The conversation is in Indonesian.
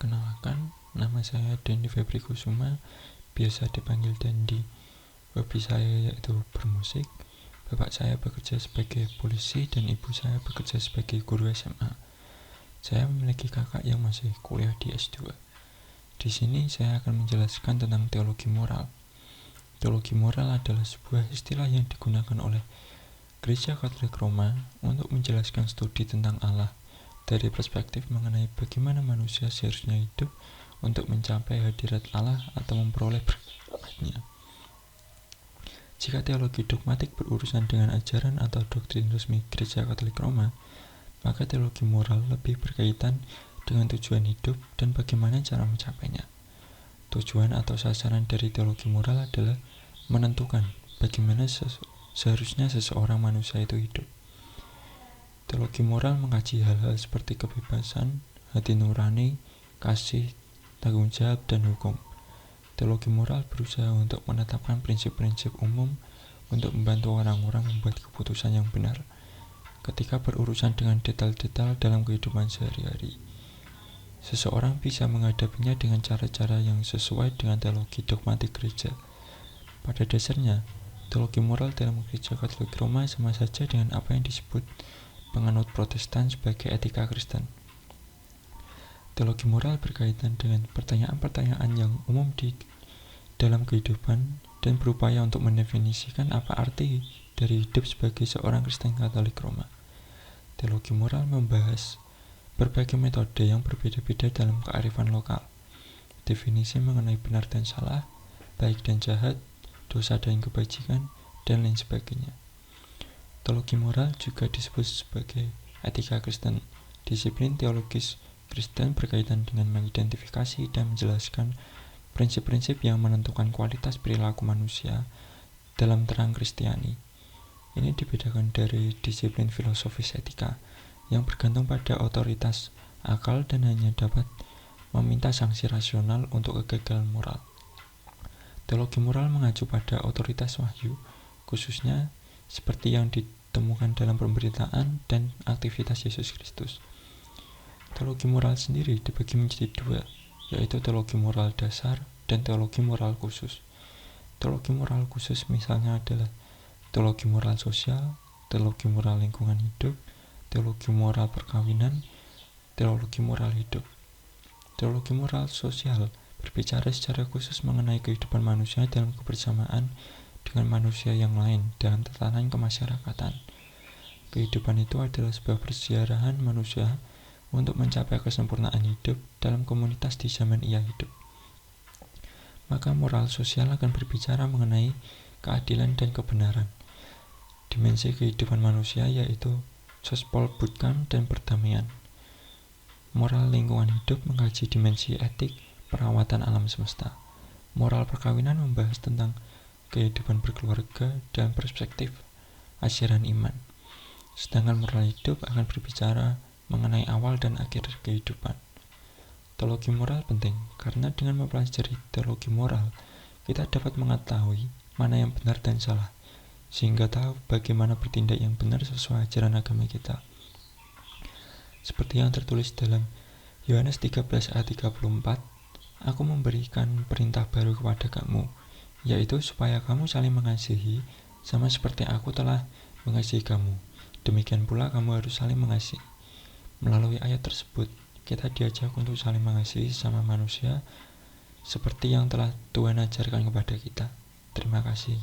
Perkenalkan, nama saya Dendi Febri Kusuma, biasa dipanggil Dendi. Hobi saya yaitu bermusik. Bapak saya bekerja sebagai polisi dan ibu saya bekerja sebagai guru SMA. Saya memiliki kakak yang masih kuliah di S2. Di sini saya akan menjelaskan tentang teologi moral. Teologi moral adalah sebuah istilah yang digunakan oleh Gereja Katolik Roma untuk menjelaskan studi tentang Allah dari perspektif mengenai bagaimana manusia seharusnya hidup untuk mencapai hadirat Allah atau memperoleh berkatnya. Jika teologi dogmatik berurusan dengan ajaran atau doktrin resmi Gereja Katolik Roma, maka teologi moral lebih berkaitan dengan tujuan hidup dan bagaimana cara mencapainya. Tujuan atau sasaran dari teologi moral adalah menentukan bagaimana seharusnya seseorang manusia itu hidup. Teologi moral mengkaji hal-hal seperti kebebasan, hati nurani, kasih, tanggung jawab, dan hukum. Teologi moral berusaha untuk menetapkan prinsip-prinsip umum untuk membantu orang-orang membuat keputusan yang benar ketika berurusan dengan detail-detail dalam kehidupan sehari-hari. Seseorang bisa menghadapinya dengan cara-cara yang sesuai dengan teologi dogmatik gereja. Pada dasarnya, teologi moral dalam Gereja Katolik Roma sama saja dengan apa yang disebut penganut Protestan sebagai etika Kristen. Teologi moral berkaitan dengan pertanyaan-pertanyaan yang umum di dalam kehidupan dan berupaya untuk mendefinisikan apa arti dari hidup sebagai seorang Kristen Katolik Roma. Teologi moral membahas berbagai metode yang berbeda-beda dalam kearifan lokal, definisi mengenai benar dan salah, baik dan jahat, dosa dan kebajikan, dan lain sebagainya. Teologi moral juga disebut sebagai etika Kristen. Disiplin teologis Kristen berkaitan dengan mengidentifikasi dan menjelaskan prinsip-prinsip yang menentukan kualitas perilaku manusia dalam terang Kristiani. Ini dibedakan dari disiplin filosofis etika yang bergantung pada otoritas akal dan hanya dapat meminta sanksi rasional untuk kegagalan moral. Teologi moral mengacu pada otoritas wahyu, khususnya seperti yang ditemukan dalam pemberitaan dan aktivitas Yesus Kristus. Teologi moral sendiri dibagi menjadi dua, yaitu teologi moral dasar dan teologi moral khusus. Teologi moral khusus misalnya adalah teologi moral sosial, teologi moral lingkungan hidup, teologi moral perkawinan, teologi moral hidup. Teologi moral sosial berbicara secara khusus mengenai kehidupan manusia dalam kebersamaan dengan manusia yang lain dalam tatanan kemasyarakatan. Kehidupan itu adalah sebuah persiarahan manusia untuk mencapai kesempurnaan hidup dalam komunitas di zaman ia hidup. Maka moral sosial akan berbicara mengenai keadilan dan kebenaran. Dimensi kehidupan manusia yaitu sospol budkam dan perdamaian. Moral lingkungan hidup mengkaji dimensi etik perawatan alam semesta. Moral perkawinan membahas tentang kehidupan berkeluarga dan perspektif ajaran iman. Sedangkan moral hidup akan berbicara mengenai awal dan akhir kehidupan. Teologi moral penting karena dengan mempelajari teologi moral, kita dapat mengetahui mana yang benar dan salah, sehingga tahu bagaimana bertindak yang benar sesuai ajaran agama kita. Seperti yang tertulis dalam Yohanes 13 ayat 34, Aku memberikan perintah baru kepada kamu, yaitu supaya kamu saling mengasihi sama seperti aku telah mengasihi kamu. Demikian pula kamu harus saling mengasihi. Melalui ayat tersebut, kita diajak untuk saling mengasihi sama manusia seperti yang telah Tuhan ajarkan kepada kita. Terima kasih.